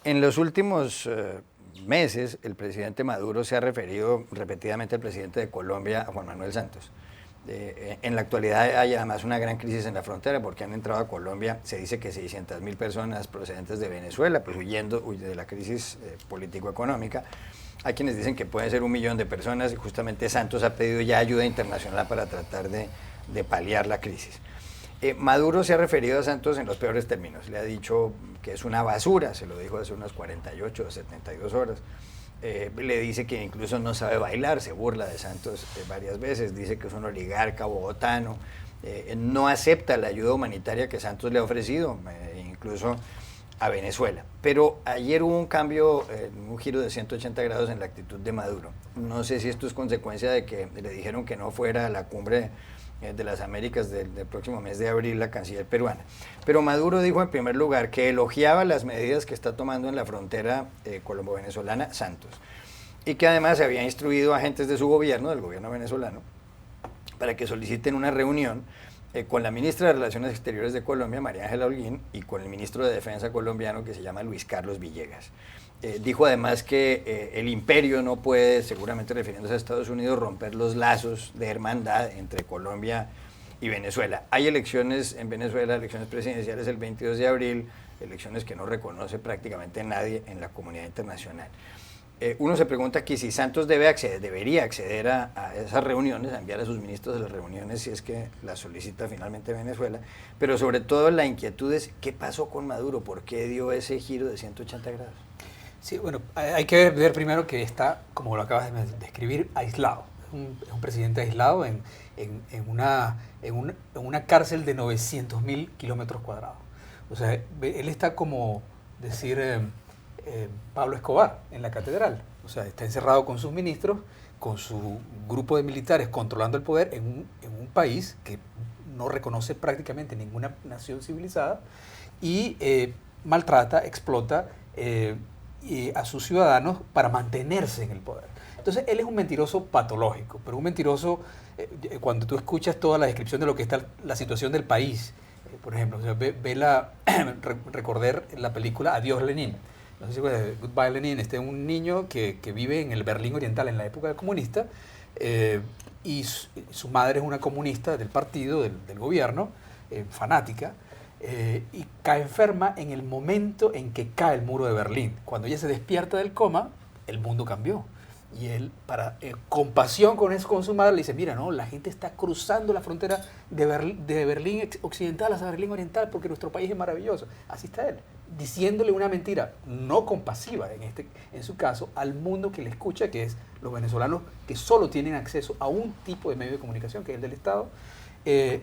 En los últimos meses, el presidente Maduro se ha referido repetidamente al presidente de Colombia, a Juan Manuel Santos. En la actualidad hay además una gran crisis en la frontera porque han entrado a Colombia, se dice que 600.000 personas procedentes de Venezuela, pues huyendo de la crisis político-económica. Hay quienes dicen que pueden ser 1 millón de personas y justamente Santos ha pedido ya ayuda internacional para tratar de paliar la crisis. Maduro se ha referido a Santos en los peores términos, le ha dicho que es una basura, se lo dijo hace unas 48 o 72 horas. Le dice que incluso no sabe bailar, se burla de Santos varias veces, dice que es un oligarca bogotano, no acepta la ayuda humanitaria que Santos le ha ofrecido, incluso a Venezuela. Pero ayer hubo un cambio, un giro de 180 grados en la actitud de Maduro. No sé si esto es consecuencia de que le dijeron que no fuera a la cumbre de las Américas del próximo mes de abril la canciller peruana. Pero Maduro dijo en primer lugar que elogiaba las medidas que está tomando en la frontera colombo-venezolana Santos y que además había instruido a agentes de su gobierno, del gobierno venezolano, para que soliciten una reunión con la ministra de Relaciones Exteriores de Colombia, María Ángela Holguín, y con el ministro de Defensa colombiano que se llama Luis Carlos Villegas. Dijo además que el imperio no puede, seguramente refiriéndose a Estados Unidos, romper los lazos de hermandad entre Colombia y Venezuela. Hay elecciones en Venezuela, elecciones presidenciales el 22 de abril, elecciones que no reconoce prácticamente nadie en la comunidad internacional. Uno se pregunta aquí si Santos debería acceder a esas reuniones, a enviar a sus ministros a las reuniones si es que las solicita finalmente Venezuela, pero sobre todo la inquietud es ¿qué pasó con Maduro? ¿Por qué dio ese giro de 180 grados? Sí, bueno, hay que ver primero que está, como lo acabas de describir, aislado. Es un presidente aislado en una cárcel de 900.000 kilómetros cuadrados. O sea, él está como decir Pablo Escobar en la catedral. O sea, está encerrado con sus ministros, con su grupo de militares controlando el poder en un país que no reconoce prácticamente ninguna nación civilizada y maltrata, explota a sus ciudadanos para mantenerse en el poder. Entonces, él es un mentiroso patológico, pero un mentiroso, cuando tú escuchas toda la descripción de lo que está la situación del país, por ejemplo, o sea, recordar la película Adiós Lenin. No sé si fue Goodbye Lenin, es un niño que vive en el Berlín Oriental en la época comunista, y su madre es una comunista del partido, del gobierno, fanática, y cae enferma en el momento en que cae el muro de Berlín. Cuando ella se despierta del coma, el mundo cambió. Y él, para compasión con su madre, le dice, mira, no, la gente está cruzando la frontera de Berlín Occidental hacia Berlín Oriental porque nuestro país es maravilloso. Así está él, diciéndole una mentira no compasiva, en su caso, al mundo que le escucha, que es los venezolanos que solo tienen acceso a un tipo de medio de comunicación, que es el del Estado. En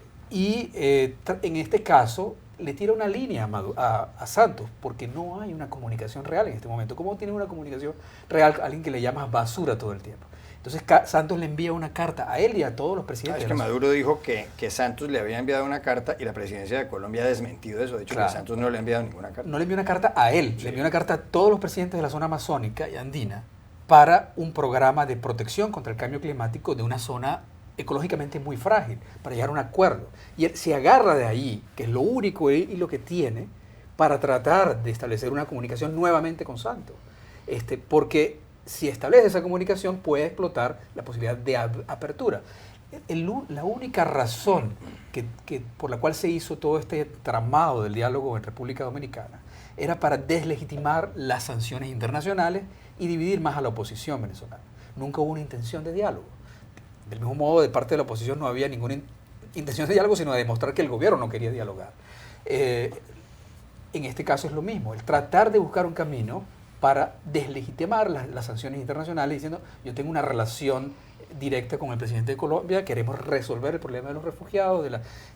este caso, le tira una línea a Santos, porque no hay una comunicación real en este momento. ¿Cómo tiene una comunicación real a alguien que le llamas basura todo el tiempo? Entonces Santos le envía una carta a él y a todos los presidentes. Es que Maduro dijo que Santos le había enviado una carta y la presidencia de Colombia ha desmentido eso. De hecho, claro, que Santos no le ha enviado ninguna carta. No le envió una carta a él, sí. Le envió una carta a todos los presidentes de la zona amazónica y andina para un programa de protección contra el cambio climático de una zona ecológicamente muy frágil, para llegar a un acuerdo. Y él se agarra de ahí, que es lo único y lo que tiene, para tratar de establecer una comunicación nuevamente con Santos. Porque si establece esa comunicación, puede explotar la posibilidad de apertura. La única razón por la cual se hizo todo este tramado del diálogo en República Dominicana era para deslegitimar las sanciones internacionales y dividir más a la oposición venezolana. Nunca hubo una intención de diálogo. Del mismo modo, de parte de la oposición no había ninguna intención de diálogo, sino de demostrar que el gobierno no quería dialogar. En este caso es lo mismo, el tratar de buscar un camino para deslegitimar las sanciones internacionales, diciendo, yo tengo una relación directa con el presidente de Colombia, queremos resolver el problema de los refugiados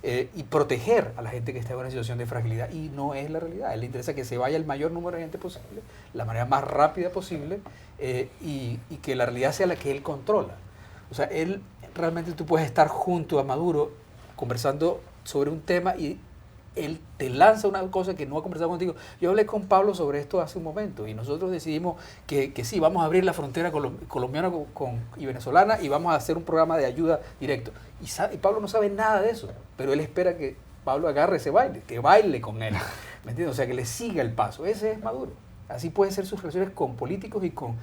y proteger a la gente que está en una situación de fragilidad. Y no es la realidad. A él le interesa que se vaya el mayor número de gente posible, la manera más rápida posible, y que la realidad sea la que él controla. O sea, realmente tú puedes estar junto a Maduro conversando sobre un tema y él te lanza una cosa que no ha conversado contigo. Yo hablé con Pablo sobre esto hace un momento y nosotros decidimos que sí, vamos a abrir la frontera colombiana y venezolana y vamos a hacer un programa de ayuda directo. Y Pablo no sabe nada de eso, pero él espera que Pablo agarre ese baile, que baile con él. ¿Me entiendes? O sea, que le siga el paso. Ese es Maduro. Así pueden ser sus relaciones con políticos y con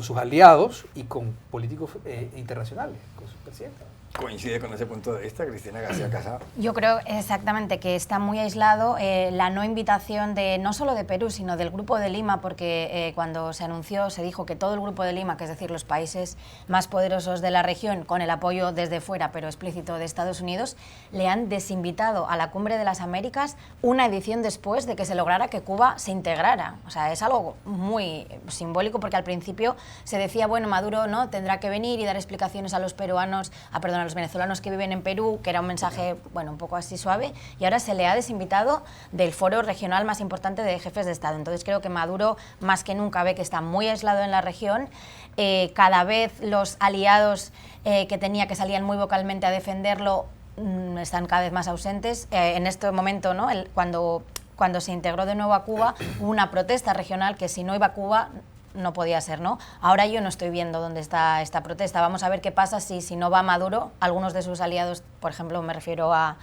sus aliados y con políticos internacionales, con sus presidentes. ¿Coincide con ese punto de vista, Cristina García Casado? Yo creo exactamente que está muy aislado la no invitación de no solo de Perú, sino del Grupo de Lima, porque cuando se anunció, se dijo que todo el Grupo de Lima, que es decir, los países más poderosos de la región, con el apoyo desde fuera, pero explícito de Estados Unidos, le han desinvitado a la Cumbre de las Américas una edición después de que se lograra que Cuba se integrara. O sea, es algo muy simbólico, porque al principio se decía, bueno, Maduro no tendrá que venir y dar explicaciones a los peruanos, a los venezolanos que viven en Perú, que era un mensaje, bueno, un poco así suave, y ahora se le ha desinvitado del foro regional más importante de jefes de Estado. Entonces creo que Maduro, más que nunca, ve que está muy aislado en la región. Cada vez los aliados que tenía, que salían muy vocalmente a defenderlo, están cada vez más ausentes. En este momento, ¿no? Cuando se integró de nuevo a Cuba, hubo una protesta regional que si no iba a Cuba no podía ser, ¿no? Ahora yo no estoy viendo dónde está esta protesta. Vamos a ver qué pasa si no va Maduro. Algunos de sus aliados, por ejemplo, me refiero a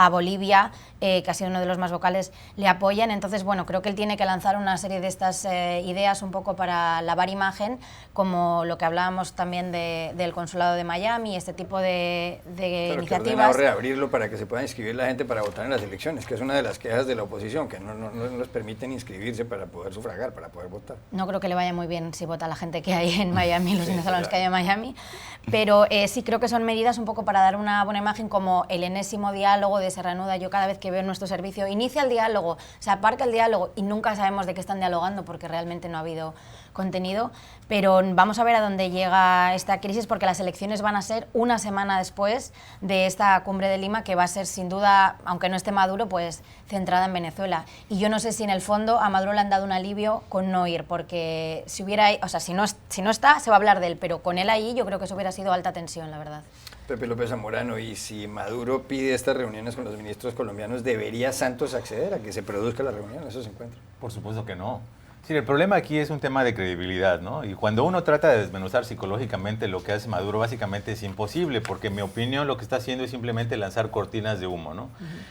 Bolivia, que ha sido uno de los más vocales, le apoyan. Entonces, bueno, creo que él tiene que lanzar una serie de estas ideas un poco para lavar imagen, como lo que hablábamos también del consulado de Miami, este tipo de iniciativas. Que reabrirlo para que se pueda inscribir la gente para votar en las elecciones, que es una de las quejas de la oposición, que no les permiten inscribirse para poder sufragar, para poder votar. No creo que le vaya muy bien si vota la gente que hay en Miami, los venezolanos que hay en Miami, pero sí creo que son medidas un poco para dar una buena imagen, como el enésimo diálogo de se reanuda. Yo cada vez que veo nuestro servicio, inicia el diálogo, se aparca el diálogo y nunca sabemos de qué están dialogando porque realmente no ha habido contenido, pero vamos a ver a dónde llega esta crisis, porque las elecciones van a ser una semana después de esta cumbre de Lima, que va a ser sin duda, aunque no esté Maduro, pues centrada en Venezuela. Y yo no sé si en el fondo a Maduro le han dado un alivio con no ir, porque si hubiera, o sea, si no está, se va a hablar de él, pero con él ahí yo creo que eso hubiera sido alta tensión, la verdad. Pepe López Zamorano, y si Maduro pide estas reuniones con los ministros colombianos, ¿debería Santos acceder a que se produzca la reunión, esos encuentros? Por supuesto que no. Sí, el problema aquí es un tema de credibilidad, ¿no? Y cuando uno trata de desmenuzar psicológicamente lo que hace Maduro, básicamente es imposible, porque en mi opinión lo que está haciendo es simplemente lanzar cortinas de humo, ¿no?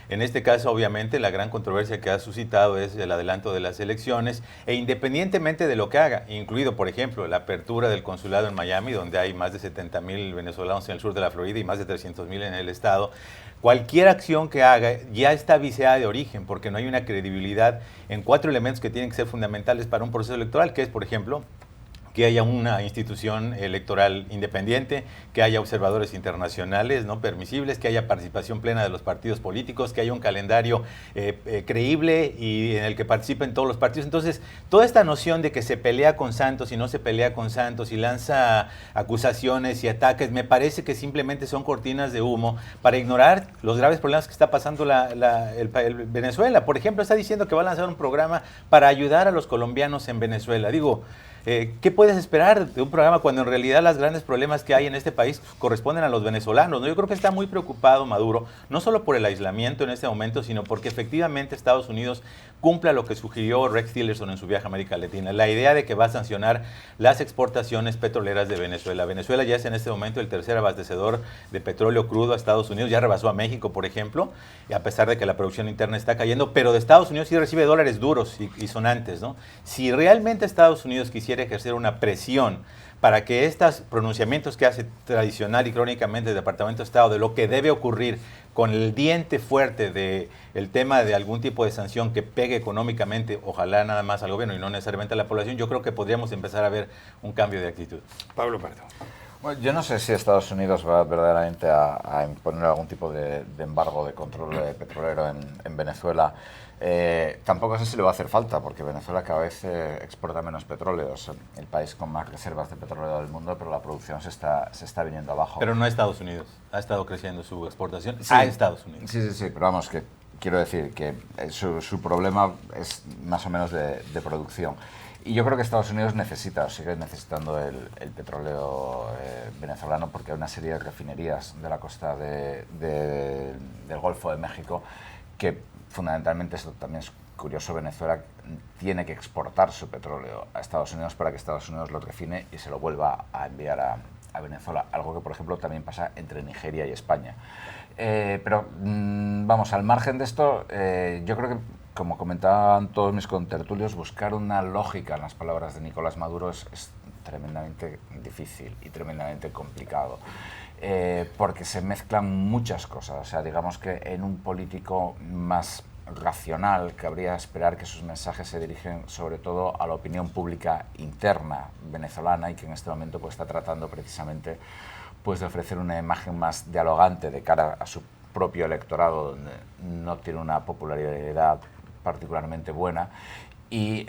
En este caso, obviamente, la gran controversia que ha suscitado es el adelanto de las elecciones, e independientemente de lo que haga, incluido, por ejemplo, la apertura del consulado en Miami, donde hay más de 70,000 venezolanos en el sur de la Florida y más de 300,000 en el estado, cualquier acción que haga ya está viciada de origen, porque no hay una credibilidad en 4 elementos que tienen que ser fundamentales para un proceso electoral, que es, por ejemplo, que haya una institución electoral independiente, que haya observadores internacionales no permisibles, que haya participación plena de los partidos políticos, que haya un calendario creíble y en el que participen todos los partidos. Entonces, toda esta noción de que se pelea con Santos y no se pelea con Santos y lanza acusaciones y ataques, me parece que simplemente son cortinas de humo para ignorar los graves problemas que está pasando el Venezuela. Por ejemplo, está diciendo que va a lanzar un programa para ayudar a los colombianos en Venezuela. Digo, ¿qué puedes esperar de un programa cuando en realidad los grandes problemas que hay en este país corresponden a los venezolanos, ¿no? Yo creo que está muy preocupado Maduro, no solo por el aislamiento en este momento, sino porque efectivamente Estados Unidos cumpla lo que sugirió Rex Tillerson en su viaje a América Latina, la idea de que va a sancionar las exportaciones petroleras de Venezuela. Venezuela ya es en este momento el tercer abastecedor de petróleo crudo a Estados Unidos, ya rebasó a México, por ejemplo, y a pesar de que la producción interna está cayendo, pero de Estados Unidos sí recibe dólares duros y sonantes, ¿no? Si realmente Estados Unidos quisiera ejercer una presión para que estos pronunciamientos que hace tradicional y crónicamente el Departamento de Estado de lo que debe ocurrir con el diente fuerte del tema de algún tipo de sanción que pegue económicamente, ojalá nada más al gobierno y no necesariamente a la población, yo creo que podríamos empezar a ver un cambio de actitud. Pablo Pardo. Bueno, yo no sé si Estados Unidos va verdaderamente a imponer algún tipo de embargo de control petrolero en Venezuela. Tampoco sé si le va a hacer falta, porque Venezuela cada vez exporta menos petróleo. Es el país con más reservas de petróleo del mundo, pero la producción se está viniendo abajo. Pero no Estados Unidos. Ha estado creciendo su exportación Sí. a Estados Unidos. Sí, pero vamos, que quiero decir que su problema es más o menos de producción. Y yo creo que Estados Unidos sigue necesitando el petróleo venezolano, porque hay una serie de refinerías de la costa del Golfo de México que fundamentalmente, esto también es curioso, Venezuela tiene que exportar su petróleo a Estados Unidos para que Estados Unidos lo refine y se lo vuelva a enviar a Venezuela, algo que por ejemplo también pasa entre Nigeria y España. Pero vamos, al margen de esto, yo creo que como comentaban todos mis contertulios, buscar una lógica en las palabras de Nicolás Maduro es tremendamente difícil y tremendamente complicado, porque se mezclan muchas cosas. O sea, digamos que en un político más racional cabría esperar que sus mensajes se dirigen sobre todo a la opinión pública interna venezolana, y que en este momento pues está tratando precisamente pues de ofrecer una imagen más dialogante de cara a su propio electorado, donde no tiene una popularidad particularmente buena, y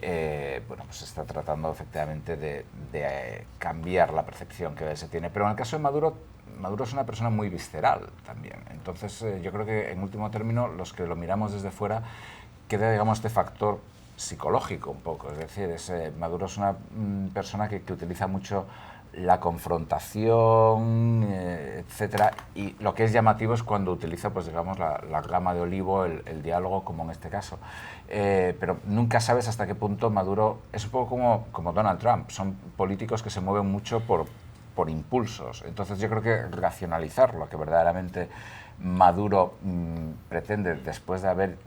bueno, pues está tratando efectivamente de cambiar la percepción que se tiene. Pero en el caso de Maduro, Maduro es una persona muy visceral también. Entonces yo creo que en último término los que lo miramos desde fuera queda, digamos, este factor psicológico un poco. Es decir, Maduro es una persona que utiliza mucho la confrontación, etcétera, y lo que es llamativo es cuando utiliza, pues digamos, la rama de olivo, el diálogo, como en este caso. Pero nunca sabes hasta qué punto Maduro es un poco como Donald Trump. Son políticos que se mueven mucho por impulsos. Entonces yo creo que racionalizar lo que verdaderamente Maduro pretende después de haber...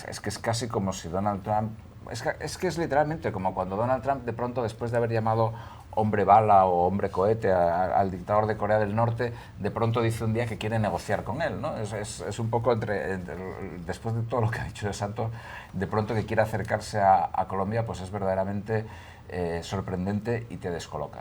es que es casi como si Donald Trump... Es que es literalmente como cuando Donald Trump, de pronto, después de haber llamado hombre bala o hombre cohete al dictador de Corea del Norte, de pronto dice un día que quiere negociar con él, ¿no? Es un poco después de todo lo que ha dicho de Santos, de pronto que quiere acercarse a Colombia, pues es verdaderamente sorprendente y te descoloca.